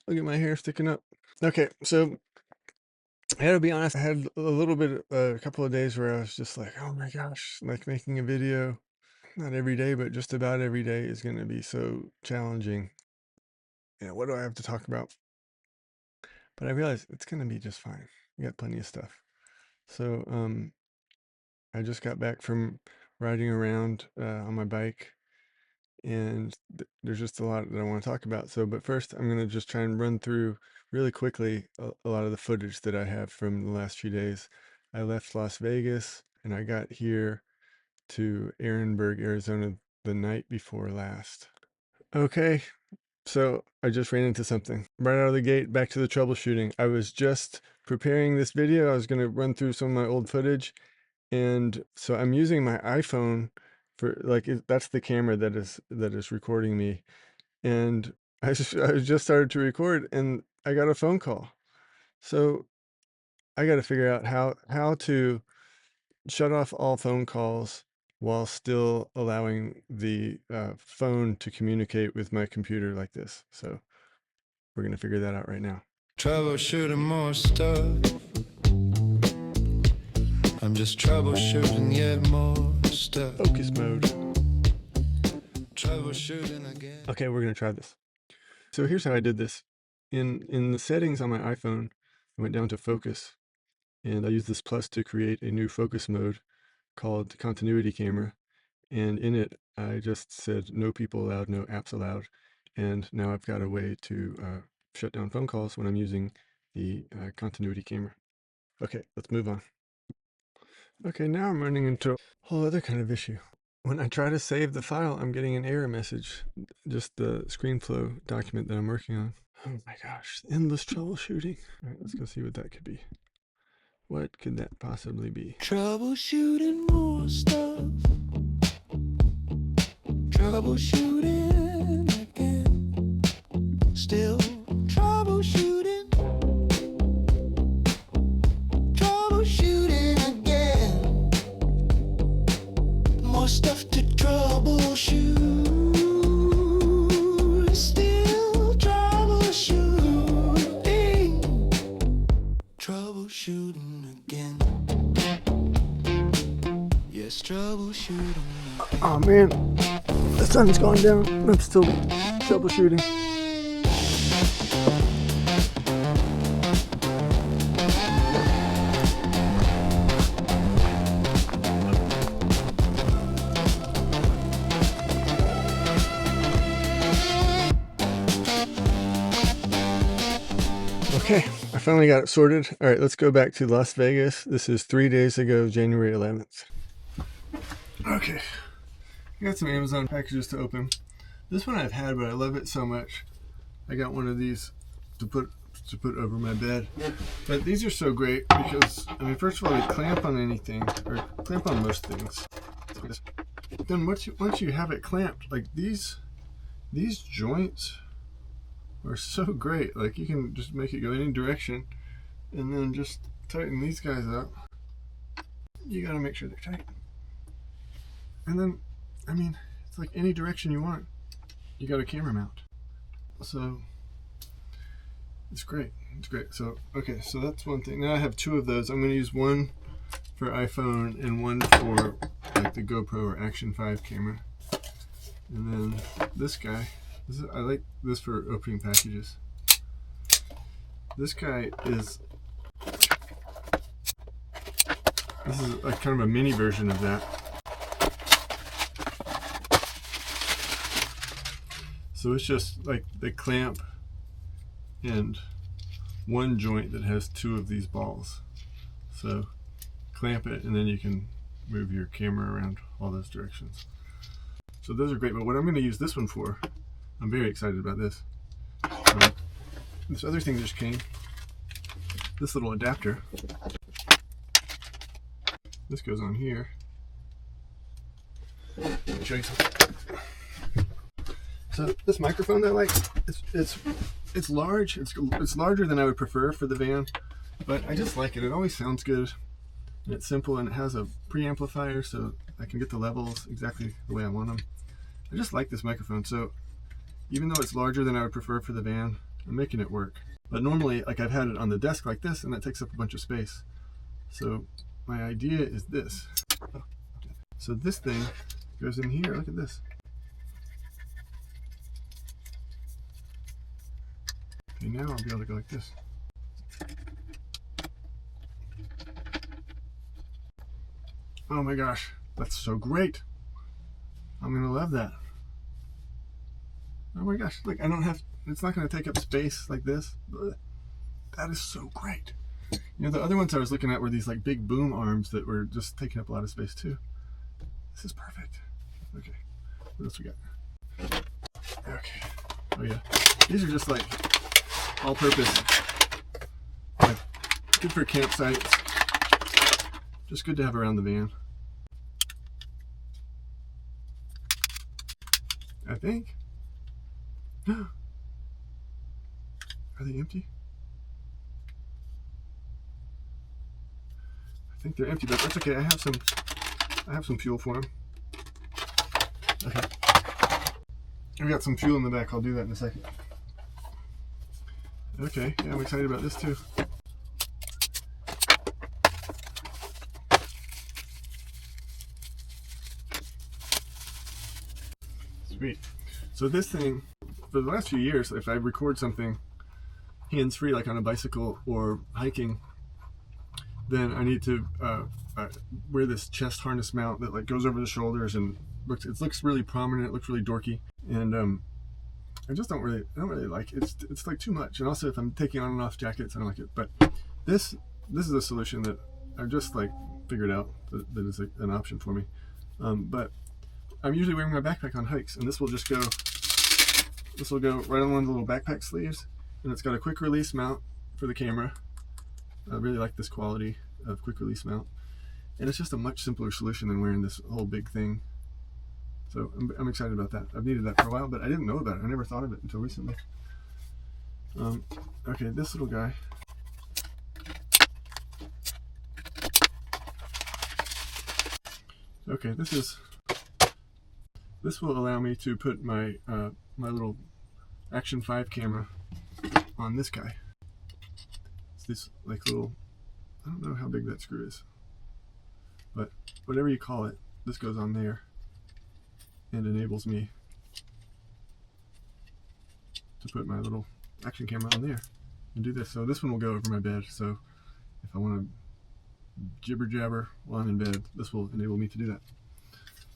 Look at my hair sticking up. Okay, so I gotta be honest, I had a little bit, a couple of days where I was just like, oh my gosh, like making a video, not every day, but just about every day is gonna be so challenging. Yeah, what do I have to talk about? But I realized it's gonna be just fine. We got plenty of stuff. So, I just got back from riding around on my bike, and there's just a lot that I want to talk about. So, but first, I'm gonna just try and run through really quickly a lot of the footage that I have from the last few days. I left Las Vegas and I got here to Ehrenberg, Arizona the night before last. Okay, so I just ran into something. Right out of the gate, back to the troubleshooting. I was just preparing this video. I was gonna run through some of my old footage. And so I'm using my iPhone for like that's the camera that is recording me. And I just started to record and I got a phone call. So I got to figure out how to shut off all phone calls while still allowing the phone to communicate with my computer like this. So we're gonna figure that out right now. Troubleshooting more stuff. I'm just troubleshooting yet more stuff. Focus mode. Troubleshooting again. Okay, we're gonna try this. So here's how I did this. In the settings on my iPhone, I went down to focus, and I used this plus to create a new focus mode called continuity camera. And in it, I just said no people allowed, no apps allowed. And now I've got a way to shut down phone calls when I'm using the continuity camera. Okay, let's move on. Okay, now I'm running into a whole other kind of issue. When I try to save the file, I'm getting an error message, just the ScreenFlow document that I'm working on. Oh my gosh, endless troubleshooting. All right, let's go see what that could be. What could that possibly be? Troubleshooting more stuff. Troubleshooting again. Still troubleshooting. Troubleshooting again. More stuff to troubleshoot. Still troubleshooting. Troubleshooting again. Yes, troubleshooting again. Oh man, the sun's going down. I'm still troubleshooting. Okay, I finally got it sorted. All right, let's go back to Las Vegas. This is 3 days ago, January 11th. Okay, I got some Amazon packages to open. This one I've had, but I love it so much. I got one of these to put over my bed. But these are so great because, I mean, first of all, they clamp on anything, or clamp on most things. Then once you have it clamped, like these joints are so great. Like you can just make it go any direction and then just tighten these guys up. You gotta make sure they're tight. And then, I mean, it's like any direction you want. You got a camera mount. So it's great. It's great. So, okay, so that's one thing. Now I have two of those. I'm gonna use one for iPhone and one for like the GoPro or Action 5 camera. And then this guy, I like this for opening packages. This guy is, this is like kind of a mini version of that. So it's just like the clamp and one joint that has two of these balls. So clamp it and then you can move your camera around all those directions. So those are great, but what I'm going to use this one for, I'm very excited about this. This other thing just came, this little adapter. This goes on here. Let me show you something. So this microphone that I like, it's large. It's larger than I would prefer for the van, but I just like it. It always sounds good, and it's simple, and it has a preamplifier, so I can get the levels exactly the way I want them. I just like this microphone. So even though it's larger than I would prefer for the van, I'm making it work. But normally, like I've had it on the desk like this, and that takes up a bunch of space. So my idea is this. So this thing goes in here. Look at this. Okay, now I'll be able to go like this. Oh my gosh, that's so great. I'm gonna love that. Oh my gosh, look, I don't have, it's not gonna take up space like this. That is so great. You know, the other ones I was looking at were these like big boom arms that were just taking up a lot of space too. This is perfect. Okay, what else we got? Okay, oh yeah, these are just like all-purpose, like good for campsites. Just good to have around the van. I think. Are they empty? I think they're empty, but that's okay. I have some fuel for them. Okay. I've got some fuel in the back. I'll do that in a second. Okay, yeah, I'm excited about this too. Sweet. So this thing, for the last few years, if I record something hands-free, like on a bicycle or hiking, then I need to wear this chest harness mount that like goes over the shoulders and it looks really prominent. It looks really dorky, and I just don't really like it. It's like too much. And also, if I'm taking on and off jackets, I don't like it. But this is a solution that I've just like figured out that is an option for me. But I'm usually wearing my backpack on hikes, and this will go right on one of the little backpack sleeves, and it's got a quick release mount for the camera. I really like this quality of quick release mount, and it's just a much simpler solution than wearing this whole big thing. So I'm excited about that. I've needed that for a while, but I didn't know about it. I never thought of it until recently. Okay, this little guy. Okay, this will allow me to put my my little Action 5 camera on this guy. It's this like little, I don't know how big that screw is, but whatever you call it, this goes on there and enables me to put my little action camera on there and do this. So this one will go over my bed, so if I want to jibber jabber while I'm in bed, this will enable me to do that.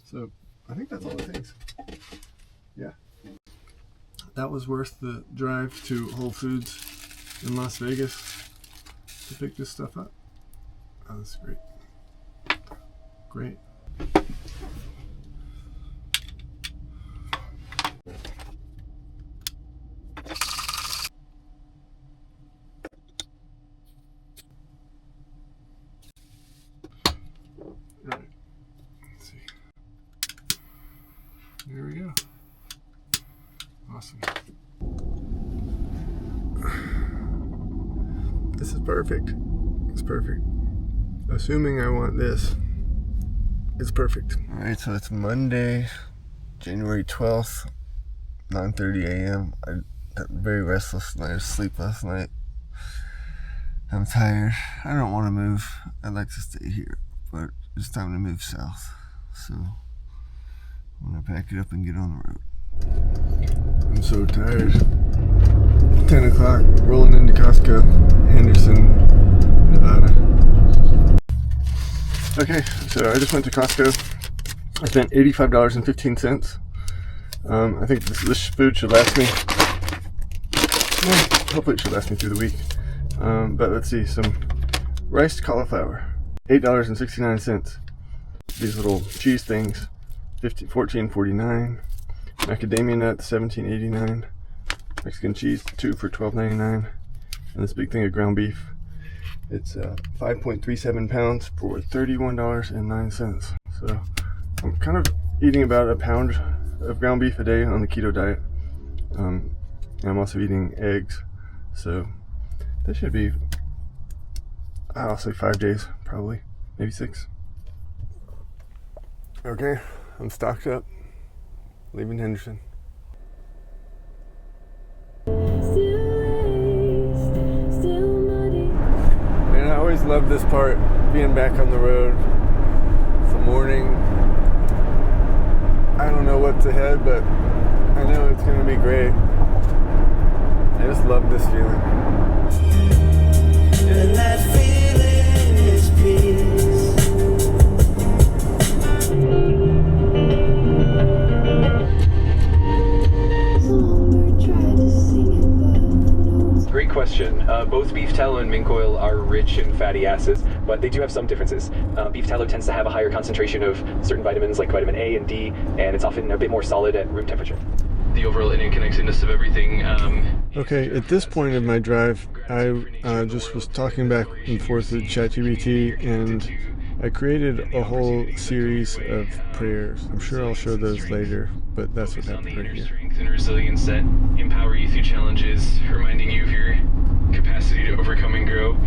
So I think that's all the things. Yeah, that was worth the drive to Whole Foods in Las Vegas to pick this stuff up. Oh, that's great. Great. All right. Let's see. There we go. Awesome. This is perfect. It's perfect. Assuming I want this, it's perfect. All right, so it's Monday, January 12th, 9:30 a.m. I got very restless night of sleep last night. I'm tired. I don't want to move. I'd like to stay here, but it's time to move south. So I'm gonna pack it up and get on the road. I'm so tired. 10 o'clock, rolling into Costco, Henderson, Nevada. Okay, so I just went to Costco. I spent $85.15. I think this food should last me. Well, hopefully it should last me through the week. But let's see, some riced cauliflower, $8.69. These little cheese things, $14.49. Macadamia nuts, $17.89. Mexican cheese, 2 for $12.99. And this big thing of ground beef. It's 5.37 pounds for $31.09. So I'm kind of eating about a pound of ground beef a day on the keto diet. And I'm also eating eggs. So this should be, I'll say 5 days, probably, maybe 6. Okay, I'm stocked up, leaving Henderson. just love this part, being back on the road. It's the morning. I don't know what's ahead, but I know it's going to be great. I just love this feeling. And that feeling is peace. Great question. Both beef tallow and mink oil are rich in fatty acids, but they do have some differences. Beef tallow tends to have a higher concentration of certain vitamins like vitamin A and D, and it's often a bit more solid at room temperature. The overall interconnectedness of everything. Okay, at this point of my drive, I just was talking back and forth with ChatGPT, and I created a whole series of prayers. I'm sure I'll show those later, but that's what happened right here. Strength and resilience that empower you through challenges, reminding you of your capacity to overcome and grow.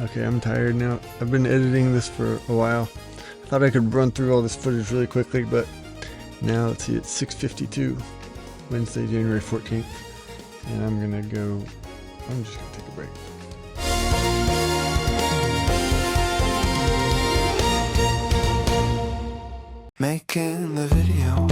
Okay, I'm tired now. I've been editing this for a while. I thought I could run through all this footage really quickly, but now let's see, it's 6:52, Wednesday, January 14th, and I'm just gonna take a break. Making the video.